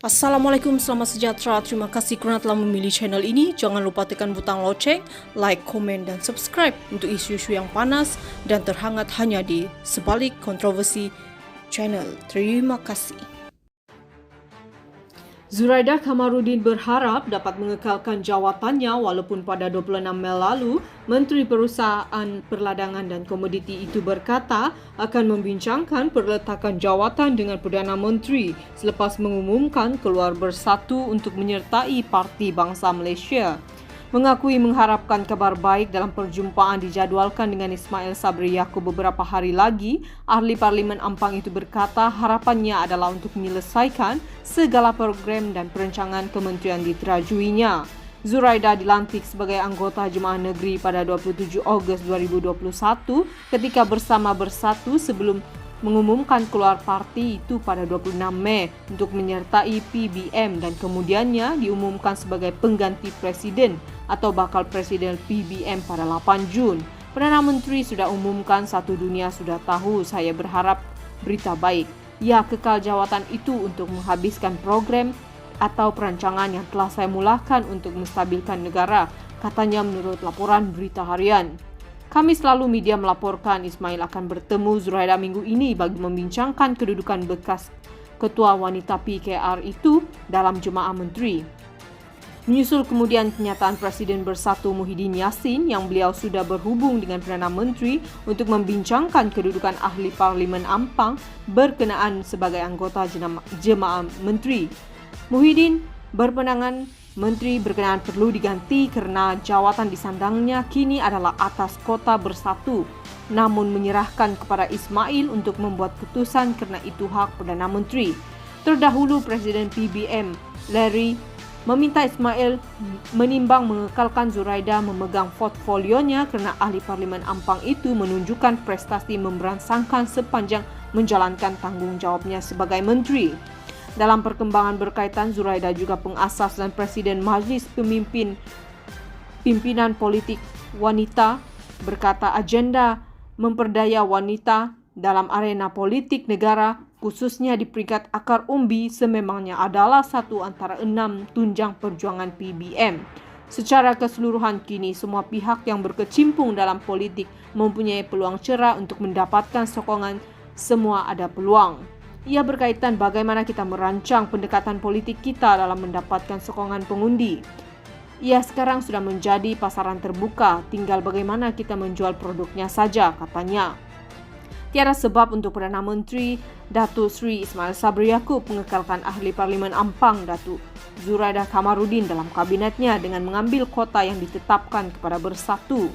Assalamualaikum, selamat sejahtera. Terima kasih kerana telah memilih channel ini. Jangan lupa tekan butang loceng, like, komen dan subscribe untuk isu-isu yang panas dan terhangat hanya di Sebalik Kontroversi Channel. Terima kasih. Zuraida Kamarudin berharap dapat mengekalkan jawatannya walaupun pada 26 Mei lalu, Menteri Perusahaan Perladangan dan Komoditi itu berkata akan membincangkan perletakan jawatan dengan Perdana Menteri selepas mengumumkan keluar bersatu untuk menyertai Parti Bangsa Malaysia. Mengakui mengharapkan kabar baik dalam perjumpaan dijadualkan dengan Ismail Sabri Yaakob beberapa hari lagi, ahli Parlimen Ampang itu berkata harapannya adalah untuk menyelesaikan segala program dan perancangan kementerian diterajuinya. Zuraida dilantik sebagai anggota Jemaah Negeri pada 27 Ogos 2021 ketika bersama bersatu sebelum mengumumkan keluar parti itu pada 26 Mei untuk menyertai PBM dan kemudiannya diumumkan sebagai pengganti presiden atau bakal presiden PBM pada 8 Jun. Perdana Menteri sudah umumkan, satu dunia sudah tahu, saya berharap berita baik. Ia kekal jawatan itu untuk menghabiskan program atau perancangan yang telah saya mulakan untuk menstabilkan negara, katanya menurut laporan Berita Harian. Kamis lalu media melaporkan Ismail akan bertemu Zuraida minggu ini bagi membincangkan kedudukan bekas ketua wanita PKR itu dalam Jemaah Menteri. Menyusul kemudian kenyataan Presiden Bersatu Muhyiddin Yassin yang beliau sudah berhubung dengan Perdana Menteri untuk membincangkan kedudukan ahli Parlimen Ampang berkenaan sebagai anggota Jemaah Menteri. Muhyiddin berpandangan Menteri berkenaan perlu diganti kerana jawatan disandangnya kini adalah atas Kota Bersatu, namun menyerahkan kepada Ismail untuk membuat keputusan kerana itu hak Perdana Menteri. Terdahulu Presiden PBM Larry meminta Ismail menimbang mengekalkan Zuraida memegang portfolionya kerana ahli Parlimen Ampang itu menunjukkan prestasi memberansangkan sepanjang menjalankan tanggungjawabnya sebagai menteri. Dalam perkembangan berkaitan, Zuraida juga pengasas dan Presiden Majlis Pimpinan Politik Wanita berkata agenda memperdaya wanita dalam arena politik negara khususnya di peringkat akar umbi sememangnya adalah satu antara 6 tunjang perjuangan PBM. Secara keseluruhan kini semua pihak yang berkecimpung dalam politik mempunyai peluang cerah untuk mendapatkan sokongan, semua ada peluang. Ia berkaitan bagaimana kita merancang pendekatan politik kita dalam mendapatkan sokongan pengundi. Ia sekarang sudah menjadi pasaran terbuka, tinggal bagaimana kita menjual produknya saja, katanya. Tiada sebab untuk Perdana Menteri Datuk Seri Ismail Sabri Yaakob mengekalkan ahli Parlimen Ampang Datuk Zuraida Kamarudin dalam kabinetnya dengan mengambil kota yang ditetapkan kepada Bersatu.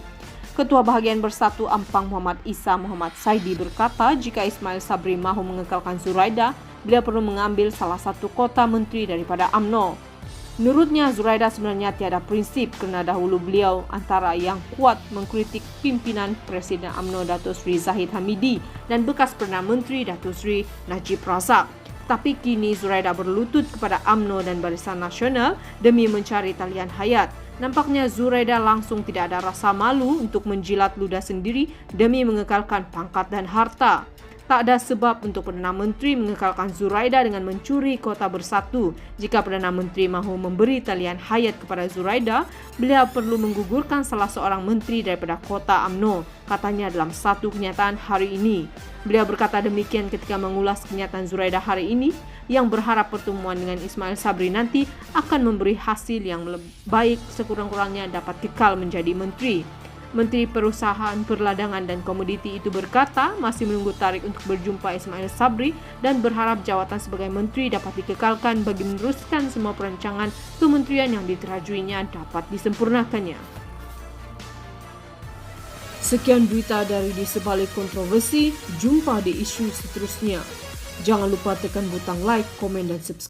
Ketua Bahagian Bersatu Ampang Muhammad Isa Muhammad Saidi berkata jika Ismail Sabri mahu mengekalkan Zuraida, beliau perlu mengambil salah satu kota menteri daripada UMNO. Menurutnya, Zuraida sebenarnya tiada prinsip kerana dahulu beliau antara yang kuat mengkritik pimpinan Presiden UMNO Datuk Seri Zahid Hamidi dan bekas Perdana Menteri Datuk Seri Najib Razak. Tapi kini Zuraida berlutut kepada UMNO dan Barisan Nasional demi mencari talian hayat. Nampaknya Zuraida langsung tidak ada rasa malu untuk menjilat ludah sendiri demi mengekalkan pangkat dan harta. Tak ada sebab untuk Perdana Menteri mengekalkan Zuraida dengan mencuri Kota Bersatu. Jika Perdana Menteri mahu memberi talian hayat kepada Zuraida, beliau perlu menggugurkan salah seorang menteri daripada Kota UMNO, katanya dalam satu kenyataan hari ini. Beliau berkata demikian ketika mengulas kenyataan Zuraida hari ini yang berharap pertemuan dengan Ismail Sabri nanti akan memberi hasil yang baik, sekurang-kurangnya dapat kekal menjadi menteri. Menteri Perusahaan Perladangan dan Komoditi itu berkata masih menunggu tarikh untuk berjumpa Ismail Sabri dan berharap jawatan sebagai menteri dapat dikekalkan bagi meneruskan semua perancangan kementerian yang diterajuinya dapat disempurnakannya. Sekian berita dari Di Sebalik Kontroversi. Jumpa di isu seterusnya. Jangan lupa tekan butang like, komen dan subscribe.